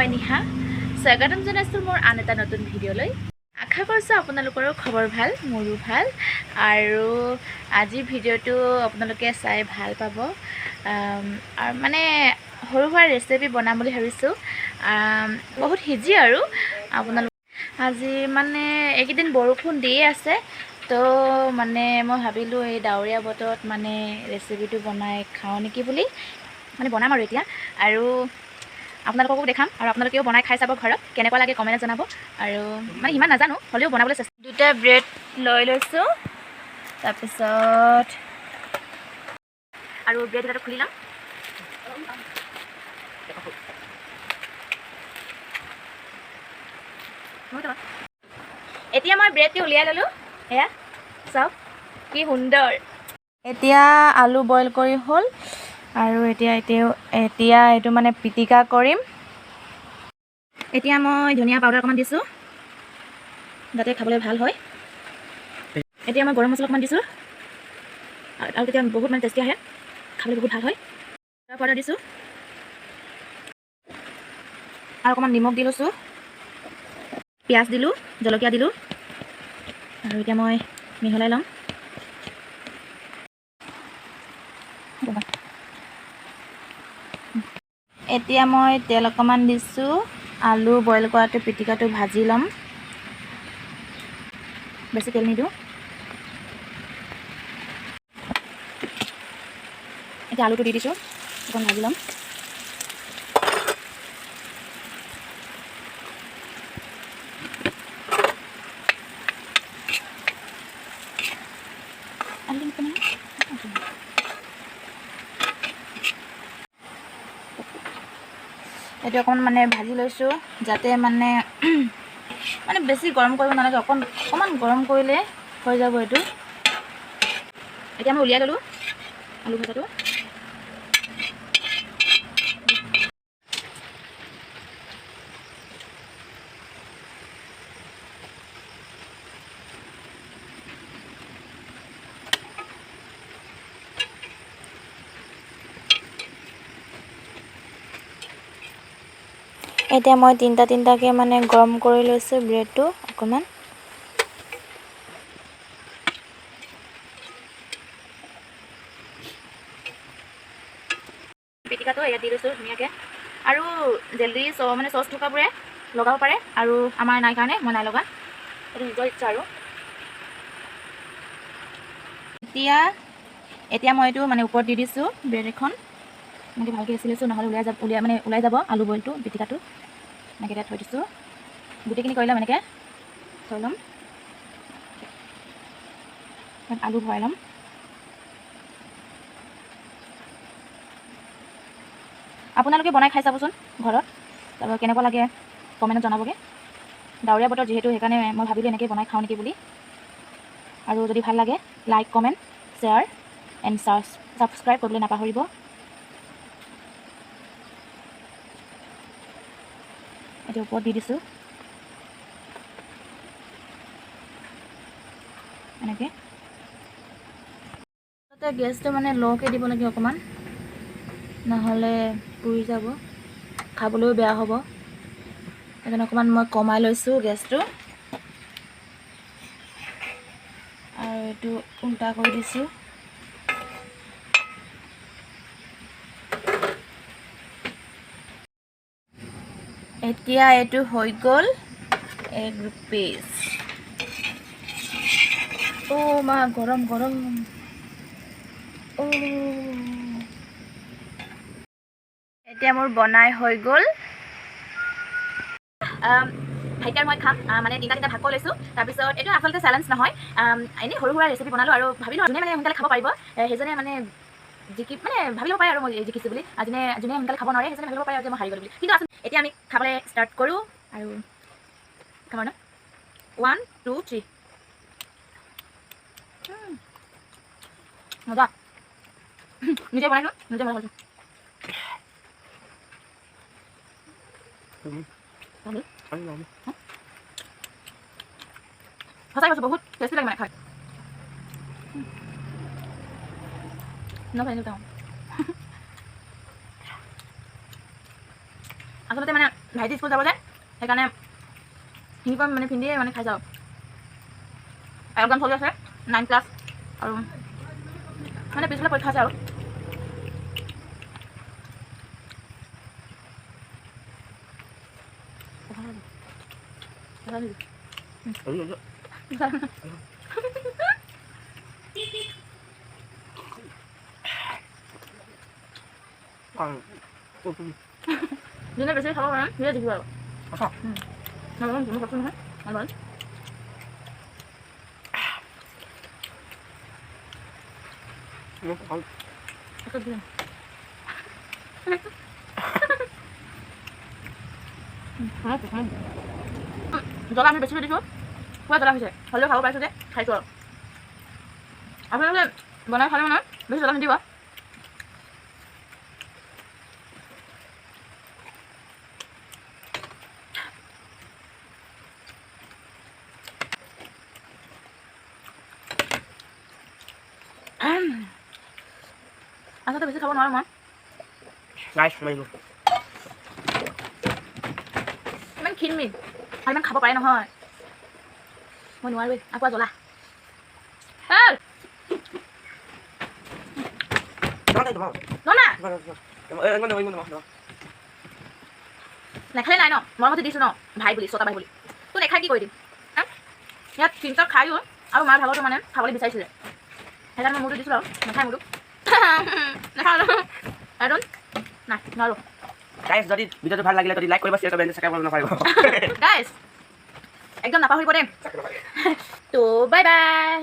মই নিহা স্বাগতম জনাইছোঁ মোৰ আন এটা নতুন ভিডিঅ'লৈ। আশা কৰিছোঁ আপোনালোকৰো খবৰ ভাল, মোৰো ভাল। আৰু আজিৰ ভিডিঅ'টো আপোনালোকে চাই ভাল পাব। আৰু মানে সৰু সুৰা ৰেচিপি বনাম বুলি ভাবিছোঁ, বহুত ইজি আৰু আপোনালোক। আজি মানে এইকেইদিন বৰষুণ দিয়ে আছে, তো মানে মই ভাবিলোঁ এই ডাৱৰীয়া বতৰত মানে ৰেচিপিটো বনাই খাওঁ নেকি বুলি মানে বনাম আৰু এতিয়া। আৰু আপোনালোককো দেখাম আৰু আপোনালোকেও বনাই খাই চাব ঘৰত, কেনেকুৱা লাগে কমেণ্টত জনাব। আৰু মানে ইমান নাজানো, হ'লেও বনাবলৈ চেষ্টা। দুটা ব্ৰেড লৈ লৈছোঁ, তাৰপিছত আৰু ব্ৰেড দুটাটো খুলি ল'ম। এতিয়া মই ব্ৰেডটো উলিয়াই ল'লোঁ, এয়া চাওক কি সুন্দৰ। এতিয়া আলু বইল কৰি হ'ল আৰু এতিয়া এইটো মানে পিটিকা কৰিম। এতিয়া মই ধনিয়া পাউডাৰ অকণমান দিছোঁ যাতে খাবলৈ ভাল হয়। এতিয়া মই গৰম মছলা অকণমান দিছোঁ আৰু তেতিয়া বহুত মানে টেষ্টি আহে, খাবলৈ বহুত ভাল হয়। পাউডাৰ দিছোঁ আৰু অকণমান নিমখ দি লৈছোঁ, পিঁয়াজ দিলোঁ, জলকীয়া দিলোঁ আৰু এতিয়া মই মিহলাই ল'ম। এতিয়া মই তেল অকণমান দিছোঁ, আলু বইল কৰাটো পিটিকাটো ভাজি ল'ম। বেছি তেল নিদিওঁ। এতিয়া আলুটো দি দিছোঁ, অকণ ভাজি ল'ম। এইটো অকণমান মানে ভাজি লৈছোঁ যাতে মানে বেছি গৰম কৰিব নালাগে, অকণমান গৰম কৰিলে হৈ যাব এইটো। এতিয়া মই উলিয়াই ল'লোঁ আলু ভাজাটো। এতিয়া মই তিনিটাকৈ মানে গৰম কৰি লৈছোঁ ব্ৰেডটো অকণমান। পিটিকাটো ইয়াত দি লৈছোঁ ধুনীয়াকৈ। আৰু জেলি মানে চচ থকাবোৰে লগাব পাৰে, আৰু আমাৰ নাই কাৰণে মই নাই লগা, এইটো নিজৰ ইচ্ছা আৰু। এতিয়া মই এইটো মানে ওপৰত দি দিছোঁ ব্ৰেড এখন, এনেকৈ ভালকৈ এচি লৈছোঁ, নহ'লে ওলাই যাব আলু বইলটো পিটিকাটো। এনেকৈ থৈ দিছোঁ, গোটেইখিনি কৰি ল'ম, এনেকৈ থৈ ল'ম। আলু ভৰাই ল'ম। আপোনালোকে বনাই খাই চাবচোন ঘৰত, তাৰপৰা কেনেকুৱা লাগে কমেণ্টত জনাবগৈ। ডাৱৰীয়া বতৰ যিহেতু, সেইকাৰণে মই ভাবিলোঁ এনেকৈ বনাই খাওঁ নেকি বুলি। আৰু যদি ভাল লাগে like, comment, share and subscribe কৰিবলৈ নাপাহৰিব। এতিয়া ওপৰত দি দিছোঁ এনেকৈ। গেছটো মানে লওকৈ দিব লাগে অকণমান, নহ'লে পুৰি যাব, খাবলৈও বেয়া হ'ব। সেইকাৰণে অকণমান মই কমাই লৈছোঁ গেছটো, আৰু এইটো উল্টা কৰি দিছোঁ। এতিয়া এইটো হৈ গ'ল এগ পিচ। মা গৰম গৰম। এতিয়া মোৰ বনাই হৈ গ'ল। ভাইটি আৰু মই খাম, মানে তিনিটা ভাগ কৰি লৈছোঁ। তাৰপিছত এইটো আচলতে চেলেঞ্জ নহয়, এনেই সৰু সুৰা ৰেচিপি বনালোঁ আৰু ভাবিলোঁ যোনে মানে সোনকালে খাব পাৰিব সেইজনে মানে ভাবি ল'ব পাৰে আৰু মই জিকিছোঁ বুলি। যোনে সোনকালে খাব নোৱাৰে সেইজনে ভাবিব পাৰে যে মই হাৰি গ'লোঁ বুলি। কিন্তু এতিয়া আমি খাবলৈ ষ্টাৰ্ট কৰোঁ, আৰু খাবৰ ন 1 2 3। মজা। নিজে বনাইছোঁ, নিজে ভাল পাইছোঁ। সঁচাই কৈছোঁ, বহুত টেষ্টি লাগে মানে খাই। আচলতে মানে ভাইটি স্কুল যাব যে সেইকাৰণে শিঙিপা মানে পিন্ধিয়ে মানে খাই যাওঁ একদম চলি আছে 9 ক্লাছ আৰু মানে পিছফালে পৰীক্ষা আছে আৰু যোনে বেছি খাব পাৰে সিয়ে দেখিব আৰু নাজানো তুমি খাবছো নহয় নাজানো জ্বলা আমি বেছি দিছোঁ পুৰা জ্বলা হৈছে হ'লেও খাব পাৰিছোঁ যে খাইছোঁ আৰু আপোনালোকে বনাই খালে মানে বেছি জ্বলা নিদিব আচলতে বেছি খাব নোৱাৰোঁ মই ইমান ক্ষীণমিন আৰু ইমান খাব পাৰে নহয় মই নোৱাৰোৱেই আকৌ জ্বলা নেখালে নাই ন মৰমতে দিছোঁ ন ভাই বুলি ছটা ভাই বুলি তোৰ নেখাই কি কৰি দিম ইয়াত তিনিটা খায়ো আৰু মাৰ ভাগৰটো মানে খাবলৈ বিচাৰিছিলে সেইকাৰণে মই মোৰটো দিছোঁ আৰু নাখায় মোৰটো নাখাওঁ আৰু নাই নোৱাৰোঁ গাইজ যদি ভিডিঅ'টো ভাল লাগিলে যদি লাইক কৰিব শ্বেয়াৰ কৰিব সাবস্ক্ৰাইব কৰিব নাপাহৰিব গাইজ একদম নাপাহৰিব দেই তো বাই বাই